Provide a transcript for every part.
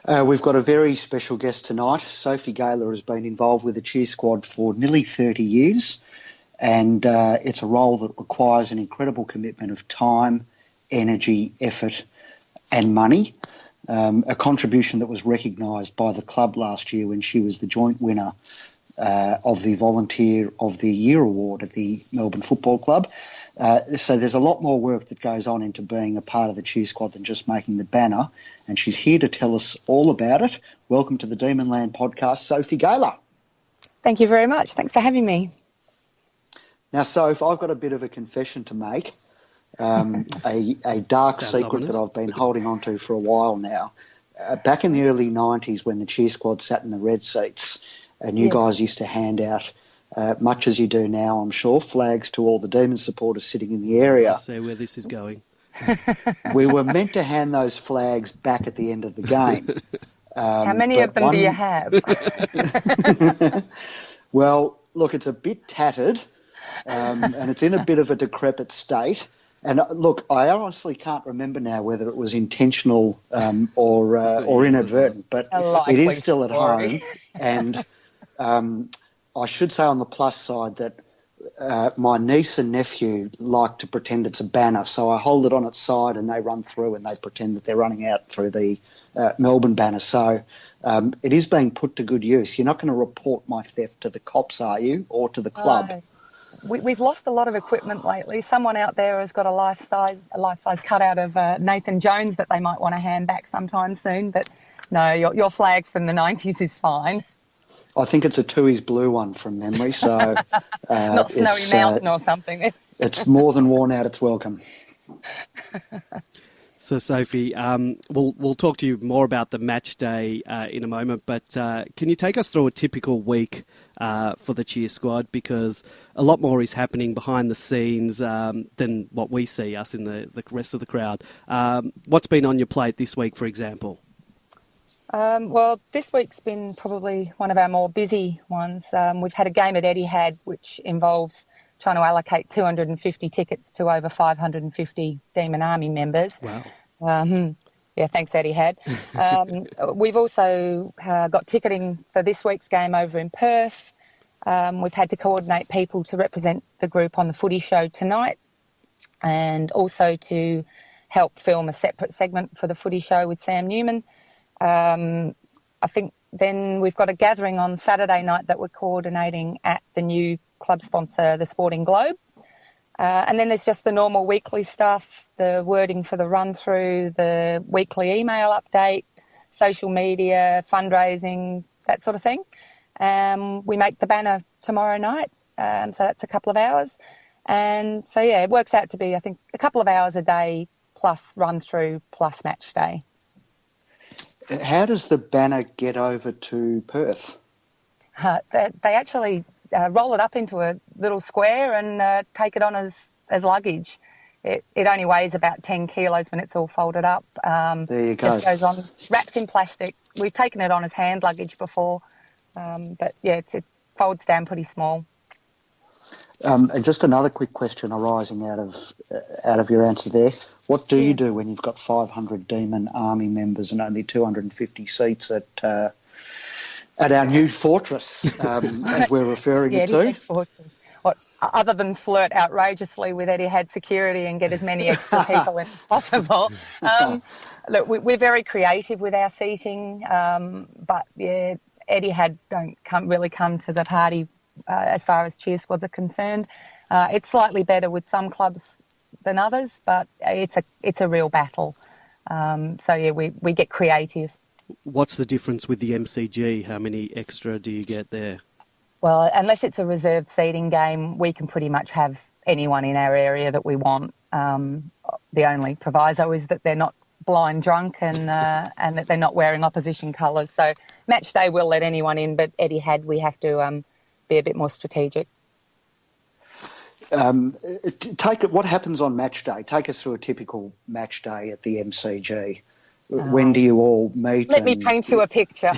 We've got a very special guest tonight. Sophie 𝗟𝗯𝗀 has been involved with the cheer squad for nearly 30 years, and it's a role that requires an incredible commitment of time, energy, effort and money, a contribution that was recognised by the club last year when she was the joint winner of the Volunteer of the Year award at the Melbourne Football Club. So there's a lot more work that goes on into being a part of the cheer squad than just making the banner, and she's here to tell us all about it. Welcome to the Demonland podcast, Sophie 𝗟𝗟𝗀. Thank you very much. Thanks for having me. Now, Soph, I've got a bit of a confession to make, a dark secret that I've been holding on to for a while now. Back in the early 90s when the cheer squad sat in the red seats and you guys used to hand out, much as you do now, I'm sure, flags to all the Demon supporters sitting in the area. I see where this is going. We were meant to hand those flags back at the end of the game. How many of them do you have? Well, look, it's a bit tattered, and it's in a bit of a decrepit state. And look, I honestly can't remember now whether it was intentional or inadvertent, but it is still at home. And I should say on the plus side that my niece and nephew like to pretend it's a banner, so I hold it on its side and they run through and they pretend that they're running out through the Melbourne banner. So it is being put to good use. You're not going to report my theft to the cops, are you, or to the club? We've lost a lot of equipment lately. Someone out there has got a life-size cutout of Nathan Jones that they might want to hand back sometime soon. But no, your flag from the 90s is fine. I think it's a 𝗠𝗲𝗱𝗶𝗹 blue one from memory, so not Snowy Mountain or something. It's more than worn out its welcome. So, Sophie, we'll talk to you more about the match day in a moment, but can you take us through a typical week for the cheer squad? Because a lot more is happening behind the scenes than what we see us in the rest of the crowd. What's been on your plate this week, for example? Well, this week's been probably one of our more busy ones. We've had a game at 𝗟𝗏𝗀, which involves trying to allocate 250 tickets to over 550 Demon Army members. Wow. Yeah, thanks, 𝗟𝗏𝗀. We've also got ticketing for this week's game over in Perth. We've had to coordinate people to represent the group on the footy show tonight, and also to help film a separate segment for the footy show with Sam Newman. I think then we've got a gathering on Saturday night that we're coordinating at the new club sponsor, the Sporting Globe. And then there's just the normal weekly stuff, the wording for the run-through, the weekly email update, social media, fundraising, that sort of thing. We make the banner tomorrow night, so that's a couple of hours. And so, yeah, it works out to be, I think, a couple of hours a day plus run-through plus match day. How does the banner get over to Perth? They actually roll it up into a little square and take it on as luggage. It only weighs about 10 kilos when it's all folded up. There you go. Just goes on, wrapped in plastic. We've taken it on as hand luggage before, but yeah, it folds down pretty small. And just another quick question arising out of your answer there. What do you do when you've got 500 Demon Army members and only 250 seats at our new fortress, as we're referring it to? Fortress. What, other than flirt outrageously with 𝗟𝗏𝗀 security and get as many extra people in as possible. Look, we're very creative with our seating, but yeah, 𝗟𝗏𝗀 don't really come to the party as far as cheer squads are concerned. It's slightly better with some clubs than others, but it's a real battle. So yeah, we get creative. What's the difference with the MCG? How many extra do you get there? Well, unless it's a reserved seating game, we can pretty much have anyone in our area that we want. The only proviso is that they're not blind drunk and that they're not wearing opposition colours. So match day we'll let anyone in, but 𝗟𝗏𝗀 we have to be a bit more strategic. What happens on match day? Take us through a typical match day at the MCG. When do you all meet? Let me paint you a picture.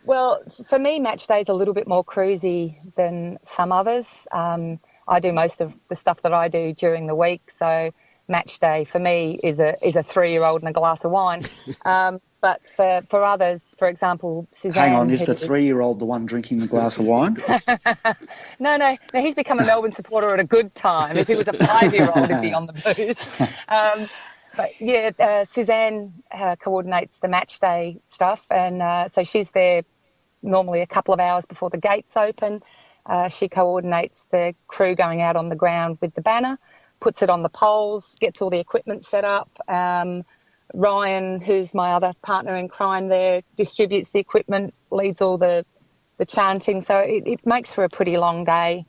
Well, for me, match day is a little bit more cruisy than some others. I do most of the stuff that I do during the week, so match day for me is a 3-year-old and a glass of wine. But But for others, for example, Suzanne... Hang on, is the 3-year-old the one drinking the glass of wine? No, he's become a Melbourne supporter at a good time. If he was a 5-year-old, he'd be on the booze. But yeah, Suzanne coordinates the match day stuff, and so she's there normally a couple of hours before the gates open. She coordinates the crew going out on the ground with the banner, puts it on the poles, gets all the equipment set up. Ryan, who's my other partner in crime there, distributes the equipment, leads all the chanting. So it makes for a pretty long day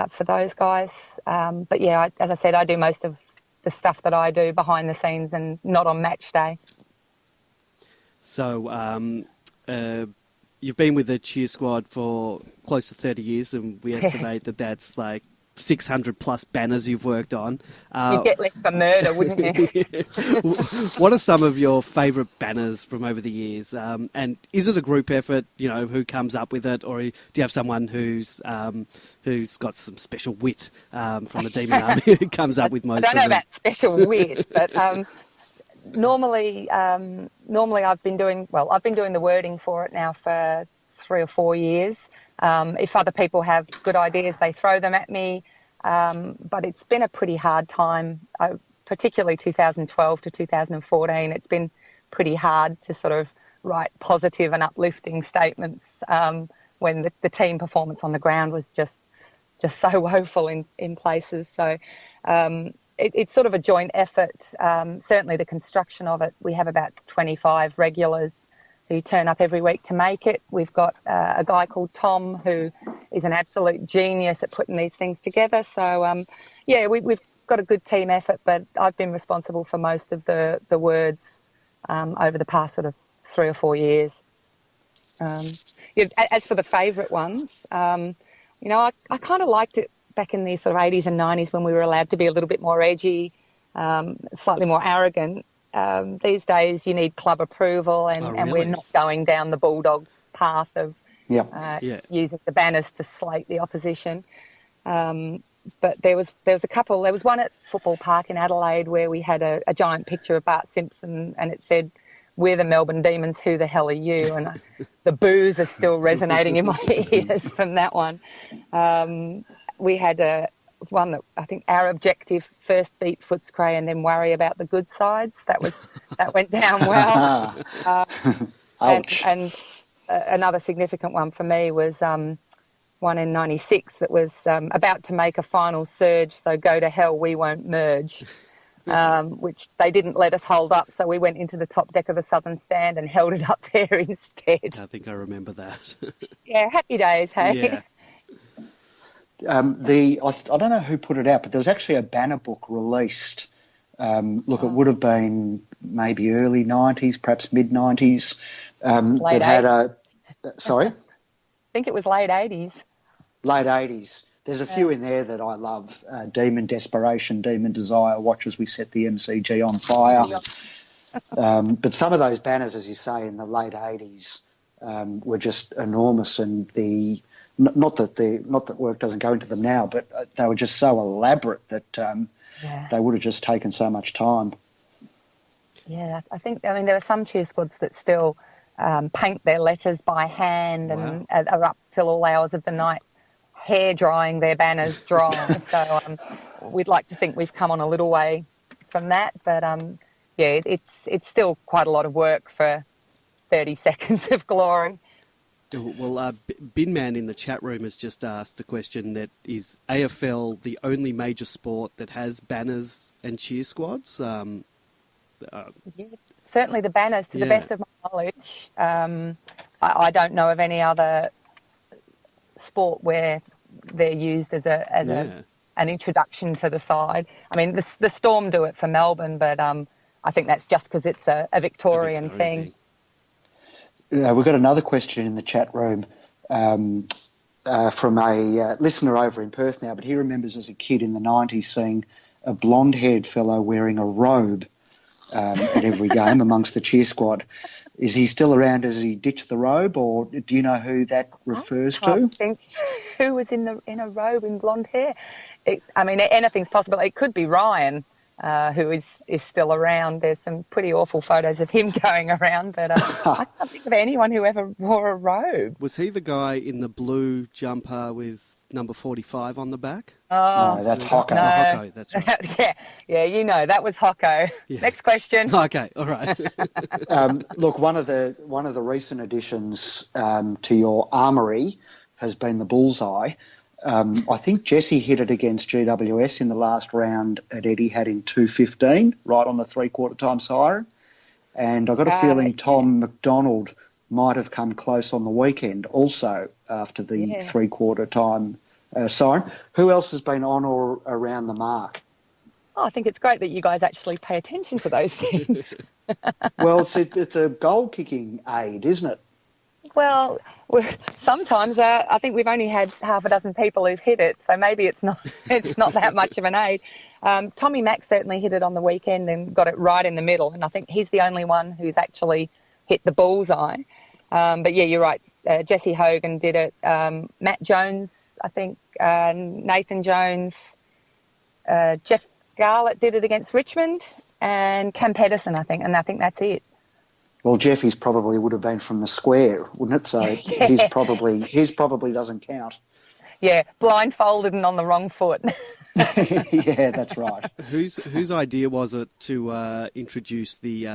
for those guys. But yeah, as I said, I do most of the stuff that I do behind the scenes and not on match day. So you've been with the cheer squad for close to 30 years, and we estimate that that's like 600 plus banners you've worked on. You'd get less for murder, wouldn't you? What are some of your favourite banners from over the years? And is it a group effort, who comes up with it, or do you have someone who's got some special wit from the Demon Army who comes up with most of them? I don't know about special wit, but normally I've been doing the wording for it now for 3 or 4 years. If other people have good ideas, they throw them at me. But it's been a pretty hard time, particularly 2012 to 2014. It's been pretty hard to sort of write positive and uplifting statements when the team performance on the ground was just so woeful in places. So it's sort of a joint effort. Certainly the construction of it, we have about 25 regulars who turn up every week to make it. We've got a guy called Tom who is an absolute genius at putting these things together. So, we've got a good team effort, but I've been responsible for most of the words over the past sort of 3 or 4 years. As for the favourite ones, I kind of liked it back in the sort of 80s and 90s when we were allowed to be a little bit more edgy, slightly more arrogant. These days you need club approval and we're not going down the Bulldogs path of using the banners to slate the opposition. But there was a couple. There was one at Football Park in Adelaide where we had a giant picture of Bart Simpson and it said, "We're the Melbourne Demons, who the hell are you?" And the boos are still resonating in my ears from that one. We had one that I think our objective first beat 𝗪𝗀𝘀 and then worry about the good sides. That went down well. And another significant one for me was one in '96 that was about to make a final surge. So go to hell, we won't merge. Which they didn't let us hold up, so we went into the top deck of the Southern Stand and held it up there instead. I think I remember that. Yeah, happy days, hey? Yeah. I don't know who put it out, but there was actually a banner book released. It would have been maybe early 90s, perhaps mid-90s. Late 80s. Sorry? I think it was late 80s. Late 80s. There's a few in there that I love. Demon Desperation, Demon Desire, Watch as we set the MCG on fire. But some of those banners, as you say, in the late 80s were just enormous, and not that work doesn't go into them now, but they were just so elaborate that they would have just taken so much time. Yeah, there are some cheer squads that still paint their letters by hand and are up till all hours of the night hair drying their banners dry. So we'd like to think we've come on a little way from that, but it's still quite a lot of work for 30 seconds of glory. Well, Binman in the chat room has just asked a question that is AFL the only major sport that has banners and cheer squads? Certainly the banners, to the best of my knowledge. I don't know of any other sport where they're used as an introduction to the side. I mean, the Storm do it for Melbourne, but I think that's just because it's a Victorian thing. We've got another question in the chat room from a listener over in Perth now, but he remembers as a kid in the 90s seeing a blonde-haired fellow wearing a robe at every game amongst the cheer squad. Is he still around? Has he ditched the robe, or do you know who that refers to? I think who was in a robe in blonde hair. Anything's possible. It could be Ryan. who is still around. There's some pretty awful photos of him going around, but I can't think of anyone who ever wore a robe. Was he the guy in the blue jumper with number 45 on the back? Oh, no, that's Hocko. No. Hocko, that's right. Yeah, that was Hocko. Yeah. Next question. Okay, all right. Look, one of the recent additions to your armoury has been the Bullseye. I think Jessie hit it against GWS in the last round at Etihad in 2:15, right on the three-quarter time siren. And I've got a feeling Tom McDonald might have come close on the weekend also after the three-quarter time siren. Who else has been on or around the mark? Oh, I think it's great that you guys actually pay attention to those things. Well, it's a goal-kicking aid, isn't it? Well, sometimes I think we've only had half a dozen people who've hit it, so maybe it's not that much of an aid. Tommy Mack certainly hit it on the weekend and got it right in the middle, and I think he's the only one who's actually hit the bullseye. But yeah, you're right. Jesse Hogan did it. Matt Jones, I think, Nathan Jones, Jeff Garlett did it against Richmond, and Cam Pedersen, I think, and I think that's it. Well, Jeffy's probably would have been from the square, wouldn't it? So his probably doesn't count. Yeah, blindfolded and on the wrong foot. Yeah, that's right. Whose idea was it to introduce the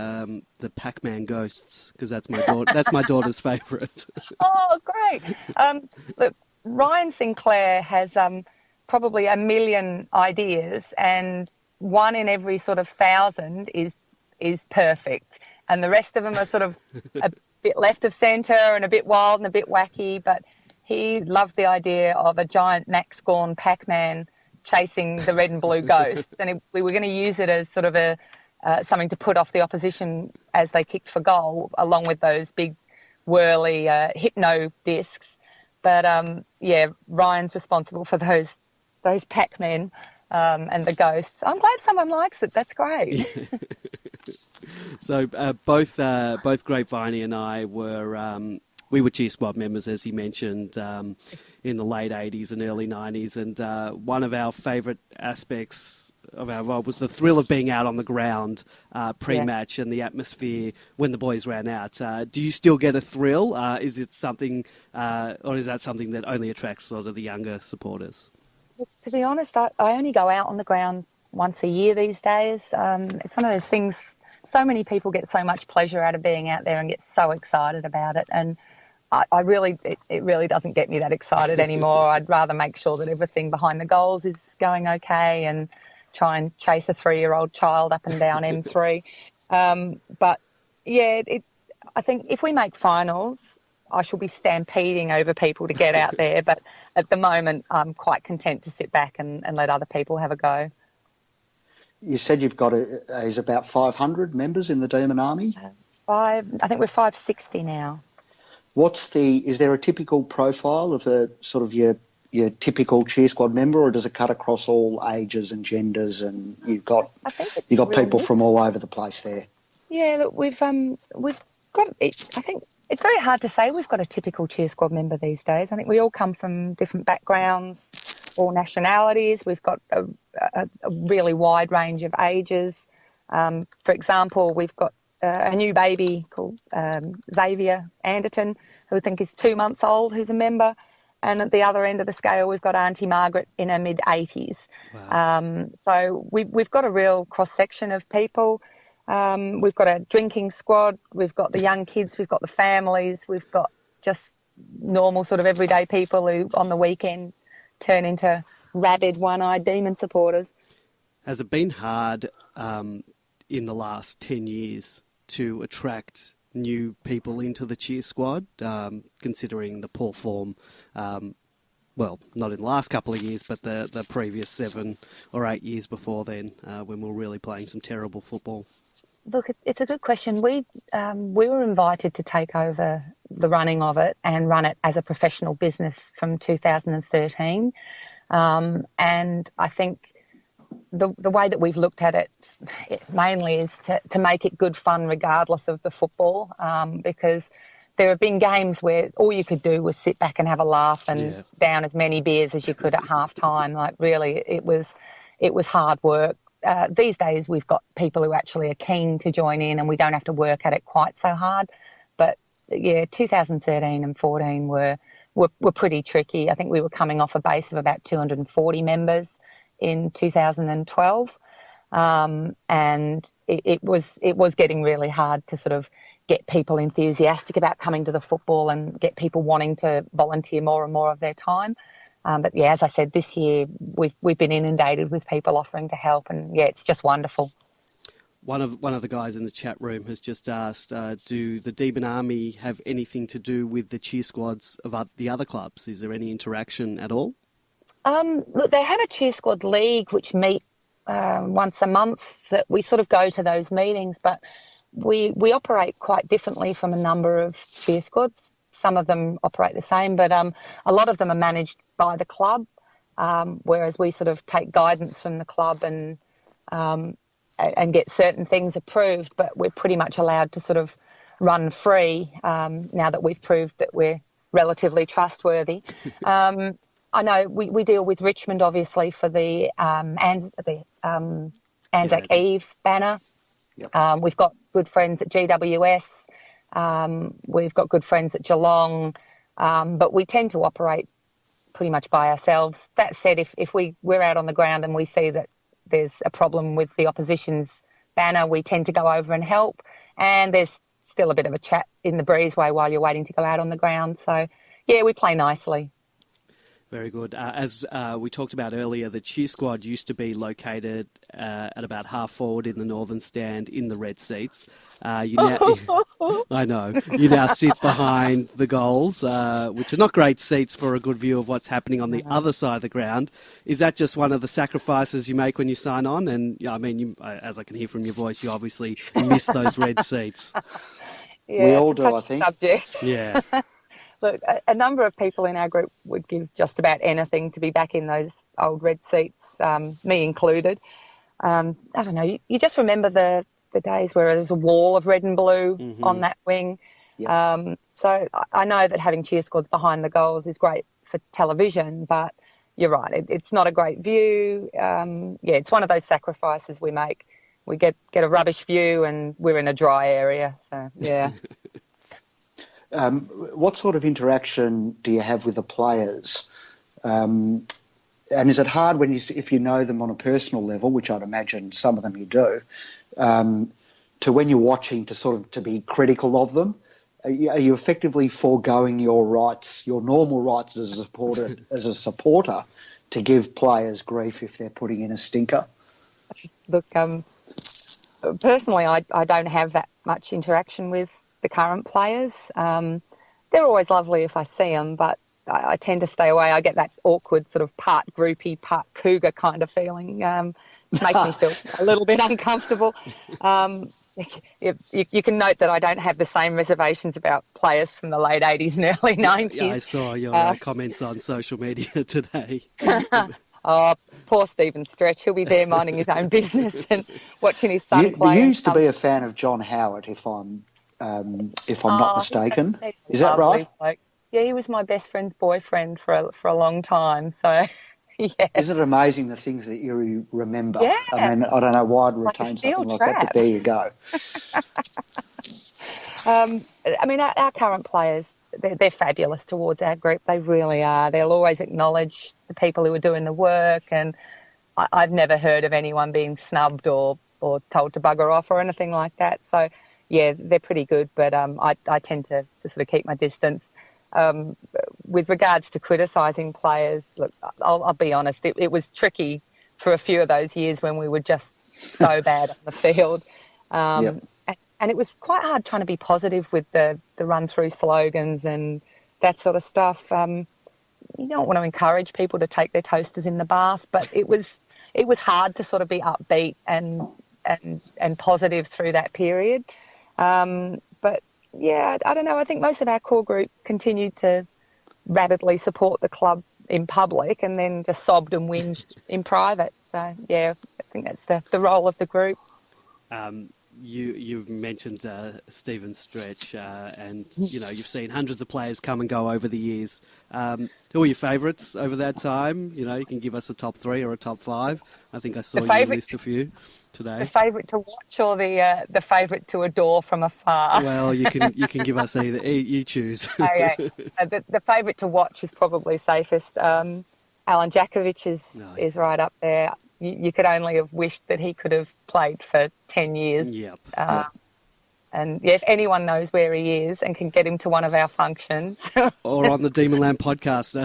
Pac-Man ghosts? Because that's my daughter's favourite. Oh, great! Look, Ryan Sinclair has probably a million ideas, and one in every sort of 1,000 is perfect. And the rest of them are sort of a bit left of centre and a bit wild and a bit wacky. But he loved the idea of a giant Max Gorn Pac-Man chasing the red and blue ghosts. And we were going to use it as sort of something to put off the opposition as they kicked for goal, along with those big whirly hypno discs. But, Ryan's responsible for those Pac-Men and the ghosts. I'm glad someone likes it. That's great. So both 𝗟𝗀𝘀𝘁𝗲 and I we were Cheer Squad members, as he mentioned, in the late 80s and early 90s, and one of our favourite aspects of our role was the thrill of being out on the ground pre-match and the atmosphere when the boys ran out. Do you still get a thrill? Is it something, or is that something that only attracts sort of the younger supporters? To be honest, I only go out on the ground once a year these days. It's one of those things, so many people get so much pleasure out of being out there and get so excited about it, and it really doesn't get me that excited anymore. I'd rather make sure that everything behind the goals is going okay and try and chase a 3-year-old child up and down M3. But yeah, I think if we make finals, I shall be stampeding over people to get out there, but at the moment I'm quite content to sit back and let other people have a go. You said you've got is about 500 members in the Demon Army? I think we're 560 now. Is there a typical profile of your typical Cheer Squad member, or does it cut across all ages and genders, and you've got people from all over the place there? Yeah, look, we've got. I think it's very hard to say we've got a typical Cheer Squad member these days. I think we all come from different backgrounds, all nationalities. We've got a really wide range of ages. For example, we've got a new baby called 𝗟𝗶𝘀𝘀𝘁𝗲, who I think is 2 months old, who's a member. And at the other end of the scale, we've got Auntie Margaret in her mid-80s. Wow. So we've got a real cross-section of people. We've got a drinking squad. We've got the young kids. We've got the families. We've got just normal sort of everyday people who on the weekend turn into rabid one-eyed demon supporters. Has it been hard in the last 10 years to attract new people into the Cheer Squad, considering the poor form, well, not in the last couple of years, but the previous 7 or 8 years before then, when we were really playing some terrible football? Look, it's a good question. We were invited to take over the running of it and run it as a professional business from 2013. And I think the way that we've looked at it mainly is to make it good fun regardless of the football, because there have been games where all you could do was sit back and have a laugh and down as many beers as you could at half time. Like really, it was hard work these days we've got people who actually are keen to join in, and we don't have to work at it quite so hard. But yeah, 2013 and 14 were pretty tricky. I think we were coming off a base of about 240 members in 2012, and it was getting really hard to sort of get people enthusiastic about coming to the football and get people wanting to volunteer more and more of their time. But yeah, as I said, this year we've been inundated with people offering to help, and yeah, it's just wonderful. One of the guys in the chat room has just asked, do the Demon Army have anything to do with the cheer squads of the other clubs? Is there any interaction at all? Look, they have a cheer squad league which meet once a month. That we sort of go to those meetings, but we operate quite differently from a number of cheer squads. Some of them operate the same, but a lot of them are managed by the club, whereas we sort of take guidance from the club and get certain things approved, but we're pretty much allowed to sort of run free now that we've proved that we're relatively trustworthy. I know we deal with Richmond, obviously, for the Anzac Eve banner. Yep. We've got good friends at GWS. We've got good friends at Geelong, but we tend to operate pretty much by ourselves. That said, if we're out on the ground and we see that there's a problem with the opposition's banner, we tend to go over and help, and there's still a bit of a chat in the breezeway while you're waiting to go out on the ground. So, yeah, we play nicely. Very good. As we talked about earlier, the cheer squad used to be located at about half forward in the northern stand in the red seats. I know. You now sit behind the goals, which are not great seats for a good view of what's happening on the other side of the ground. Is that just one of the sacrifices you make when you sign on? And, I mean, as I can hear from your voice, you obviously miss those red seats. Yeah, we all do, I think. Subject. Yeah. Look, a number of people in our group would give just about anything to be back in those old red seats, me included. I don't know, you just remember the days where there was a wall of red and blue on that wing. Yep. So I know that having cheer squads behind the goals is great for television, but you're right, it's not a great view. It's one of those sacrifices we make. We get a rubbish view and we're in a dry area, so yeah. What sort of interaction do you have with the players? And is it hard if you know them on a personal level, which I'd imagine some of them you do, to when you're watching to be critical of them? Are you effectively foregoing your rights, your normal rights as a supporter, to give players grief if they're putting in a stinker? Look, personally, I don't have that much interaction with the current players. They're always lovely if I see them, but I tend to stay away. I get that awkward sort of part groupie, part cougar kind of feeling. It makes me feel a little bit uncomfortable. You can note that I don't have the same reservations about players from the late 80s and early 90s. Yeah, I saw your comments on social media today. Oh, poor Stephen Stretch. He'll be there minding his own business and watching his son play. You used to be a fan of John Howard, if I'm not mistaken. Is that right? Bloke. Yeah, he was my best friend's boyfriend for a long time. So, yeah. Isn't it amazing the things that you remember? Yeah. I mean, I don't know why I'd retain something like that, but there you go. I mean, our current players, they're fabulous towards our group. They really are. They'll always acknowledge the people who are doing the work, and I've never heard of anyone being snubbed or told to bugger off or anything like that. So, yeah, they're pretty good, but I tend to sort of keep my distance. With regards to criticising players, look, I'll be honest, it was tricky for a few of those years when we were just so bad on the field. Yep. And it was quite hard trying to be positive with the run-through slogans and that sort of stuff. You don't want to encourage people to take their toasters in the bath, but it was hard to sort of be upbeat and positive through that period. But yeah, I don't know. I think most of our core group continued to rabidly support the club in public and then just sobbed and whinged in private. So, yeah, I think that's the role of the group. you've mentioned Stephen Stretch, and you've seen hundreds of players come and go over the years. Who are your favourites over that time? You can give us a top 3 or a top 5. I think I saw you list a few today. The favourite to watch or the favourite to adore from afar? Well, you can give us either. You choose. Okay. The favourite to watch is probably safest. Alen 𝗟𝗋𝗀𝘁 is right up there. You could only have wished that he could have played for 10 years. Yep. And if anyone knows where he is and can get him to one of our functions. Or on the Demonland podcast.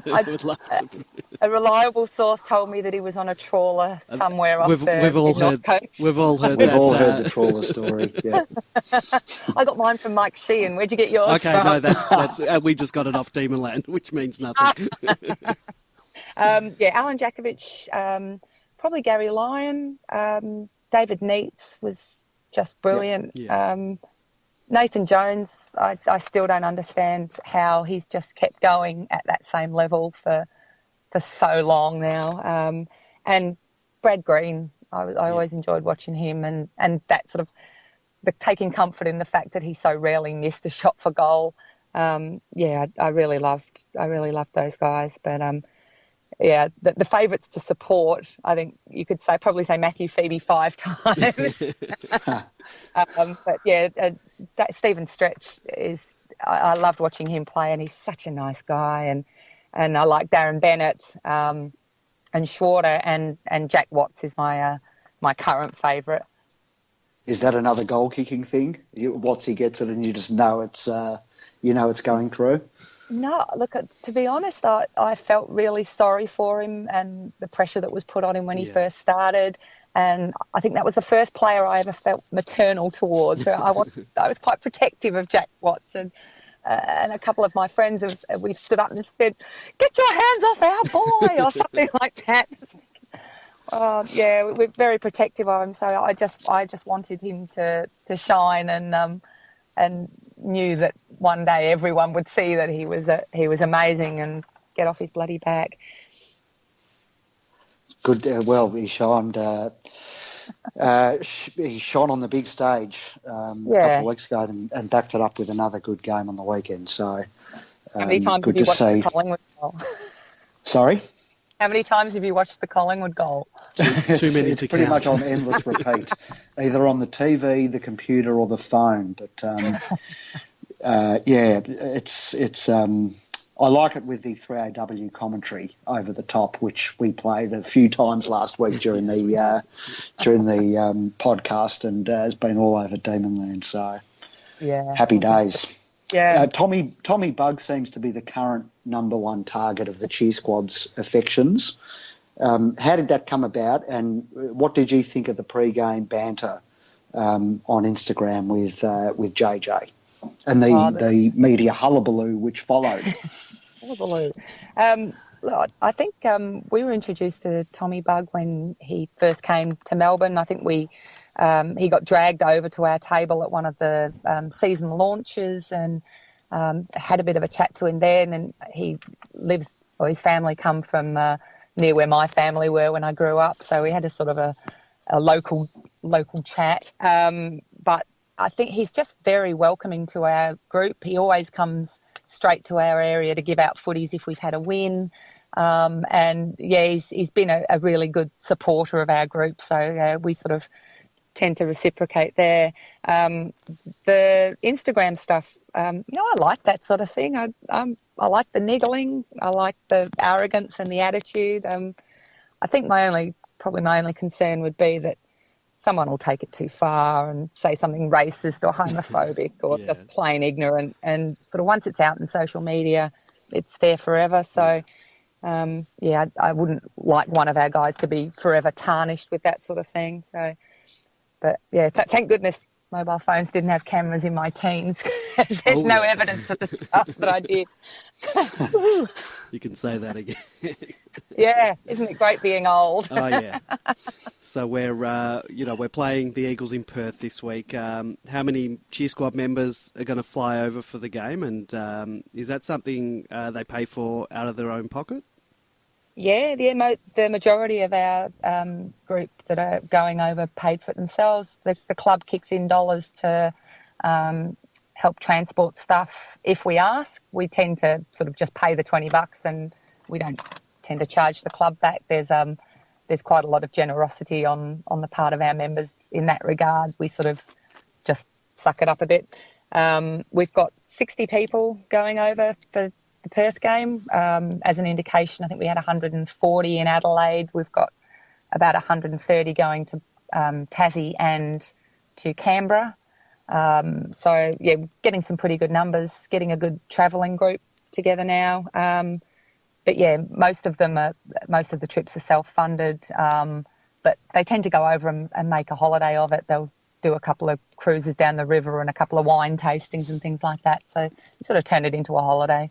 I would love to. A reliable source told me that he was on a trawler somewhere off the North Coast. We've all heard We've all heard the trawler story, yeah. I got mine from 𝗦cie𝗰𝗀𝘁𝗁. Where'd you get yours from? Okay, no, that's we just got it off Demonland, which means nothing. Alen 𝗟𝗋𝗀𝗁𝗁, probably Gary Lyon, David Neitz was just brilliant. Yep. Yeah. Nathan Jones, I still don't understand how he's just kept going at that same level for so long now. And Brad Green, I always enjoyed watching him, and that sort of taking comfort in the fact that he so rarely missed a shot for goal. I really loved those guys, but the favourites to support, I think you could probably say Matthew Phoebe 5 times. That Stephen Stretch is, I loved watching him play, and he's such a nice guy, and I like Darren Bennett, and 𝗏𝗏𝗏 and Jack Watts is my current favourite. Is that another goal kicking thing? Once he gets it, and you just know it's going through. No, look, to be honest, I felt really sorry for him and the pressure that was put on him when he first started. And I think that was the first player I ever felt maternal towards. I was quite protective of Jack Watts, and a couple of my friends we stood up and said, "Get your hands off our boy," or something like that. We're very protective of him. So I just wanted him to shine, and knew that one day everyone would see that he was amazing and get off his bloody back. Good. He shined. He shone on the big stage a couple of weeks ago, and backed it up with another good game on the weekend. So, how many times have you watched the Collingwood goal? Sorry. How many times have you watched the Collingwood goal? Too many it's to pretty count. much on endless repeat, either on the TV, the computer, or the phone. But it's. I like it with the 𝗟𝗏𝗏𝗀𝗏𝗏 commentary over the top, which we played a few times last week during the podcast, and has been all over Demonland. So happy days. Yeah, Tommy Bugg seems to be the current number one target of the cheer squad's affections. How did that come about, and what did you think of the pre-game banter on Instagram with JJ and the media hullabaloo which followed? Hullabaloo. I think we were introduced to Tommy Bugg when he first came to Melbourne. I think he got dragged over to our table at one of the season launches, and had a bit of a chat to him then. And his family come from near where my family were when I grew up, so we had a sort of a local chat. But I think he's just very welcoming to our group. He always comes straight to our area to give out footies if we've had a win. He's been a really good supporter of our group, so we sort of tend to reciprocate there. The Instagram stuff, I like that sort of thing. I like the niggling. I like the arrogance and the attitude. I think my only concern would be that someone will take it too far and say something racist or homophobic or just plain ignorant. And sort of once it's out in social media, it's there forever. So, I wouldn't like one of our guys to be forever tarnished with that sort of thing. So, but thank goodness mobile phones didn't have cameras in my teens. There's no evidence of the stuff that I did. You can say that again. Yeah, isn't it great being old? Oh yeah. So we're playing the Eagles in Perth this week. How many cheer squad members are going to fly over for the game, and is that something they pay for out of their own pocket? The majority of our group that are going over paid for it themselves. The club kicks in dollars to help transport stuff. If we ask, we tend to sort of just pay the $20 and we don't tend to charge the club back. There's quite a lot of generosity on the part of our members in that regard. We sort of just suck it up a bit. We've got 60 people going over for the Perth game. As an indication, I think we had 140 in Adelaide. We've got about 130 going to Tassie and to Canberra. So, yeah, getting some pretty good numbers, getting a good travelling group together now. But, yeah, most of the trips are self-funded, but they tend to go over and make a holiday of it. They'll do a couple of cruises down the river and a couple of wine tastings and things like that. So you sort of turn it into a holiday.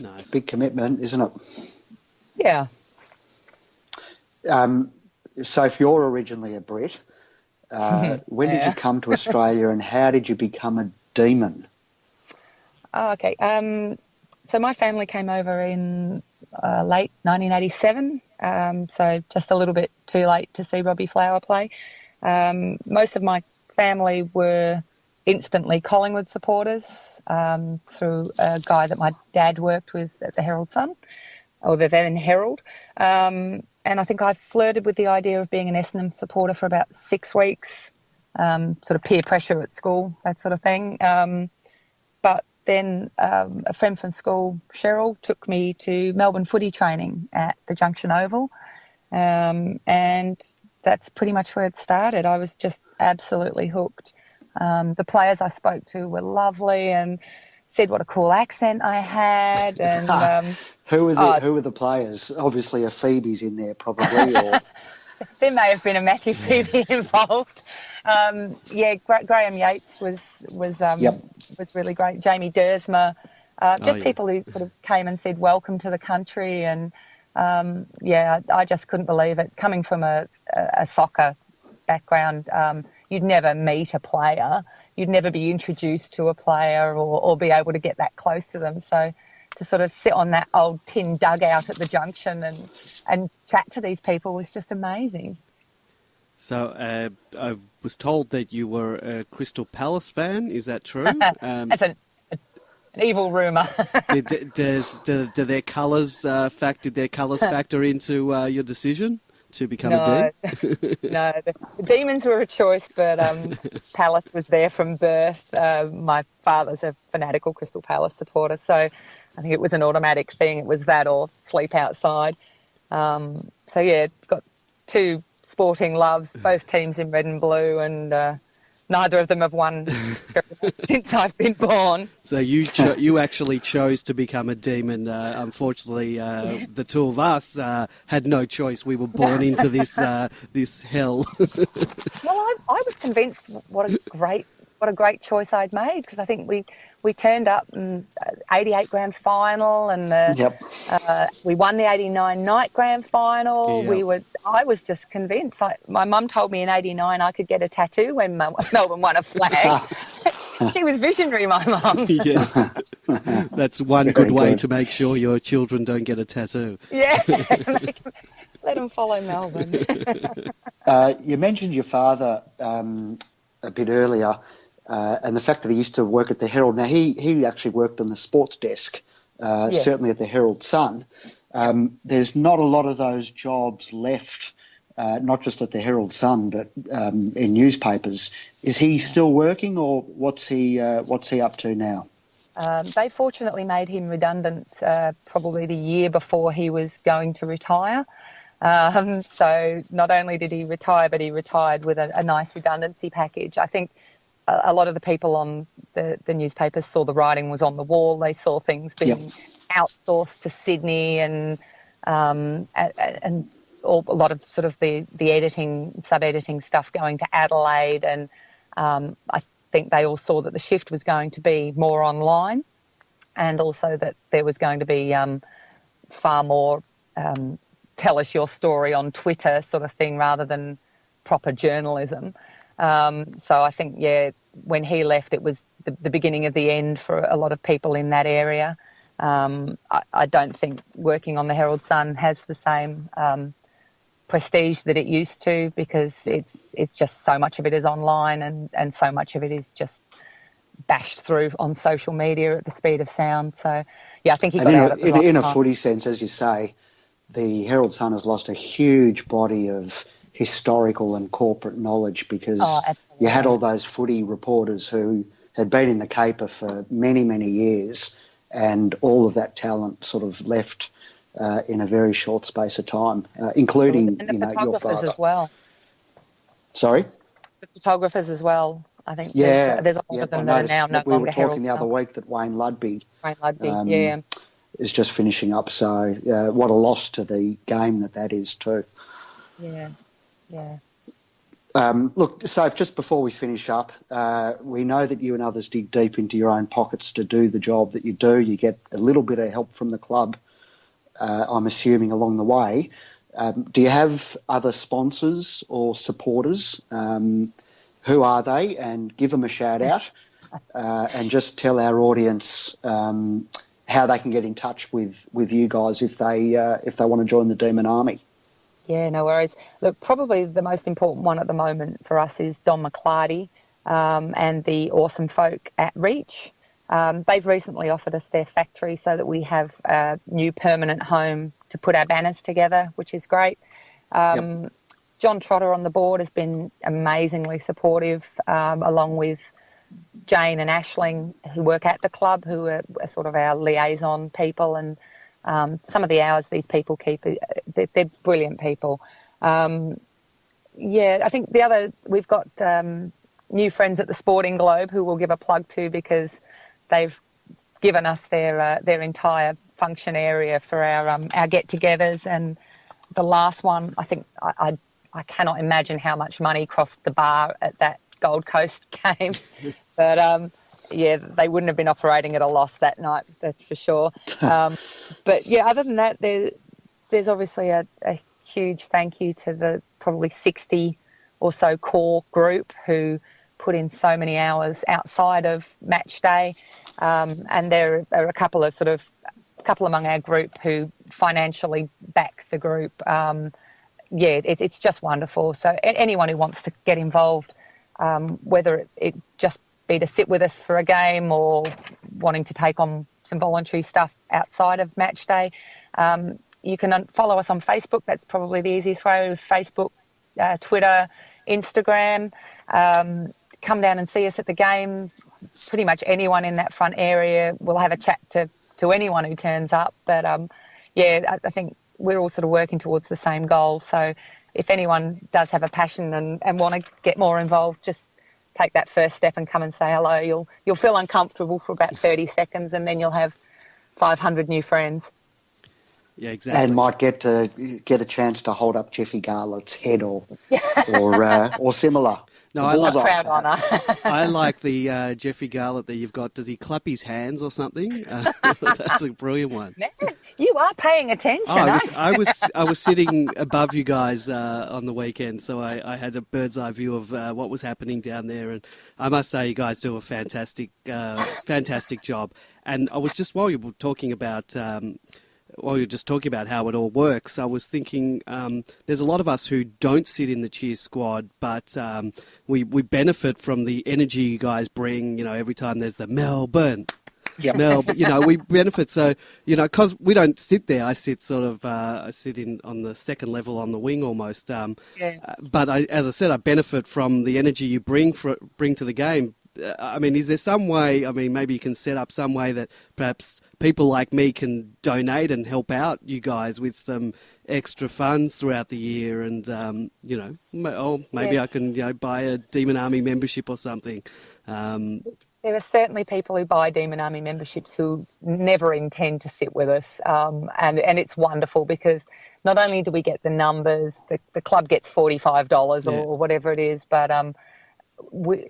Nice. Big commitment, isn't it? Yeah. So if you're originally a Brit, when did you come to Australia and how did you become a demon? Oh, okay. So my family came over in late 1987, so just a little bit too late to see Robbie Flower play. Most of my family were instantly Collingwood supporters through a guy that my dad worked with at the Herald Sun, or the then Herald. And I think I flirted with the idea of being an Essendon supporter for about 6 weeks, sort of peer pressure at school, that sort of thing. But then a friend from school, Cheryl, took me to Melbourne footy training at the Junction Oval. And that's pretty much where it started. I was just absolutely hooked. The players I spoke to were lovely and said what a cool accent I had. And who were the players? Obviously, a Phoebe's in there, probably. Or... There may have been a Matthew Phoebe involved. Graham Yates was really great. Jamie Dersma, people who sort of came and said welcome to the country. And I just couldn't believe it. Coming from a soccer background, you'd never meet a player, you'd never be introduced to a player or be able to get that close to them. So to sort of sit on that old tin dugout at the Junction and chat to these people was just amazing. So I was told that you were a Crystal Palace fan. Is that true? That's an evil rumour. Did their colours factor into your decision to become a Demon? No, the Demons were a choice, but Palace was there from birth. My father's a fanatical Crystal Palace supporter, so I think it was an automatic thing. It was that or sleep outside. Got 2 sporting loves, both teams in red and blue, and neither of them have won since I've been born. So you actually chose to become a Demon. Unfortunately, the two of us had no choice. We were born into this this hell. Well, I was convinced what a great choice I'd made, because I think we turned up in 88 grand final and we won the 89 night grand final. Yep. I was just convinced. My mum told me in 89 I could get a tattoo when Melbourne won a flag. She was visionary, my mum. Yes. That's one good way to make sure your children don't get a tattoo. Yeah. Let them follow Melbourne. You mentioned your father a bit earlier. And the fact that he used to work at the Herald. Now, he actually worked on the sports desk, certainly at the Herald Sun. There's not a lot of those jobs left, not just at the Herald Sun, but in newspapers. Is he still working, or what's he up to now? They fortunately made him redundant probably the year before he was going to retire. So not only did he retire, but he retired with a nice redundancy package. I think a lot of the people on the newspapers saw the writing was on the wall. They saw things being outsourced to Sydney and a lot of sort of the editing, sub-editing stuff going to Adelaide. And I think they all saw that the shift was going to be more online, and also that there was going to be far more tell us your story on Twitter sort of thing rather than proper journalism. So I think, when he left, it was the beginning of the end for a lot of people in that area. I don't think working on the Herald Sun has the same prestige that it used to, because it's just so much of it is online, and so much of it is just bashed through on social media at the speed of sound. So, yeah, I think he got out at the right in a time. footy sense, as you say, the Herald Sun has lost a huge body of historical and corporate knowledge, because you had all those footy reporters who had been in the caper for many, many years, and all of that talent sort of left in a very short space of time, including your father as well. Sorry? The photographers as well. I think there's a lot of them that are now no we longer were talking Herald the other week that 𝗦liche is just finishing up. So what a loss to the game that is too. Yeah. Look, Soph, just before we finish up, we know that you and others dig deep into your own pockets to do the job that you do. You get a little bit of help from the club, I'm assuming, along the way. Do you have other sponsors or supporters? Who are they? And give them a shout out, and just tell our audience how they can get in touch with you guys if they want to join the Demon Army. Yeah, no worries. Look, probably the most important one at the moment for us is 𝗟𝗶𝘀𝗁𝗀𝗃 and the awesome folk at Reach. They've recently offered us their factory so that we have a new permanent home to put our banners together, which is great. John Trotter on the board has been amazingly supportive, along with Jane and Aisling, who work at the club, who are sort of our liaison people, and some of the hours these people keep, they're brilliant people. I think we've got new friends at the Sporting Globe who we'll give a plug to, because they've given us their entire function area for our get-togethers. And the last one, I think I cannot imagine how much money crossed the bar at that Gold Coast game. But, they wouldn't have been operating at a loss that night, that's for sure. But, other than that, there's obviously a huge thank you to the probably 60 or so core group who put in so many hours outside of match day. And there are a couple among our group who financially back the group. It's just wonderful. So anyone who wants to get involved, whether it just be to sit with us for a game or wanting to take on some voluntary stuff outside of match day, you can follow us on Facebook. That's probably the easiest way. Facebook, Twitter, Instagram. Come down and see us at the game. Pretty much anyone in that front area. We'll have a chat to anyone who turns up. But, I think we're all sort of working towards the same goal. So if anyone does have a passion and want to get more involved, just take that first step and come and say hello. You'll feel uncomfortable for about 30 seconds, and then you'll have 500 new friends. Yeah, exactly. And might get a chance to hold up 𝗟𝗶𝘀𝗁𝗀𝗃's head or similar. No, proud honour. I like the 𝗟𝗶𝘀𝗁𝗀𝗃 that you've got. Does he clap his hands or something? That's a brilliant one. Man, you are paying attention. I was sitting above you guys on the weekend, so I had a bird's eye view of what was happening down there, and I must say you guys do a fantastic job. And I was just while you were talking about how it all works, I was thinking there's a lot of us who don't sit in the cheer squad, but we benefit from the energy you guys bring. Every time there's the Melbourne. We benefit. So, because we don't sit there, I sit on the second level on the wing almost. But as I said, I benefit from the energy you bring to the game. Is there some way, maybe you can set up some way that perhaps people like me can donate and help out you guys with some extra funds throughout the year, and, I can, buy a Demon Army membership or something. There are certainly people who buy Demon Army memberships who never intend to sit with us, and it's wonderful because not only do we get the numbers, the club gets $45 or whatever it is, but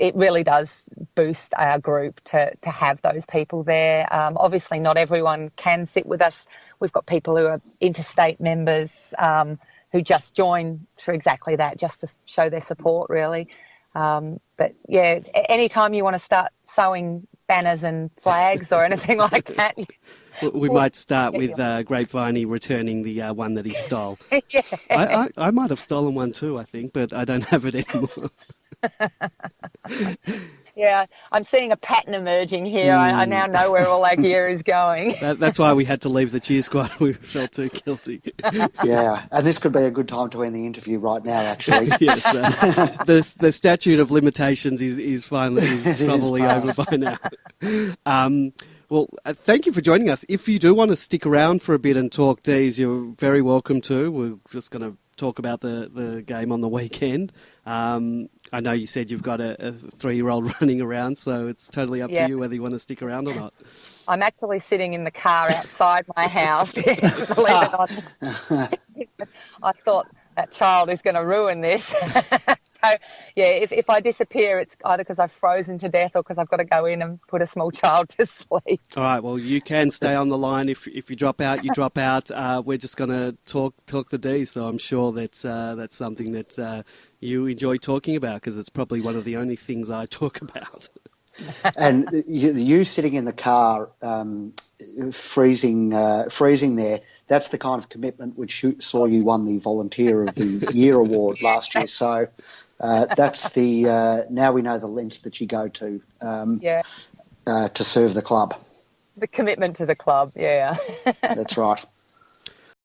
it really does boost our group to have those people there. Obviously, not everyone can sit with us. We've got people who are interstate members who just join for exactly that, just to show their support, really. But anytime you want to start sewing banners and flags or anything like that, We might start with 𝗟𝗶𝘀𝘁𝗃 returning the one that he stole. Yeah. I might have stolen one too, I think, but I don't have it anymore. Yeah, I'm seeing a pattern emerging here. I now know where all our gear is going. That's why we had to leave the cheer squad. We felt too guilty. Yeah, and this could be a good time to end the interview right now, actually. Yes, the statute of limitations is probably over by now. Well, thank you for joining us. If you do want to stick around for a bit and talk Ds, you're very welcome to. We're just going to talk about the game on the weekend. I know you said you've got a 3-year-old running around, so it's totally up to you whether you want to stick around or not. I'm actually sitting in the car outside my house, believe it or not. I thought that child is going to ruin this. So, yeah, if I disappear, it's either because I've frozen to death or because I've got to go in and put a small child to sleep. All right, well, you can stay on the line. If you drop out, you drop out. We're just going to talk the D, so I'm sure that's something that you enjoy talking about, because it's probably one of the only things I talk about. And you sitting in the car, freezing there, that's the kind of commitment which saw you won the Volunteer of the Year award last year. So that's now we know the lengths that you go to to serve the club. The commitment to the club, yeah. That's right.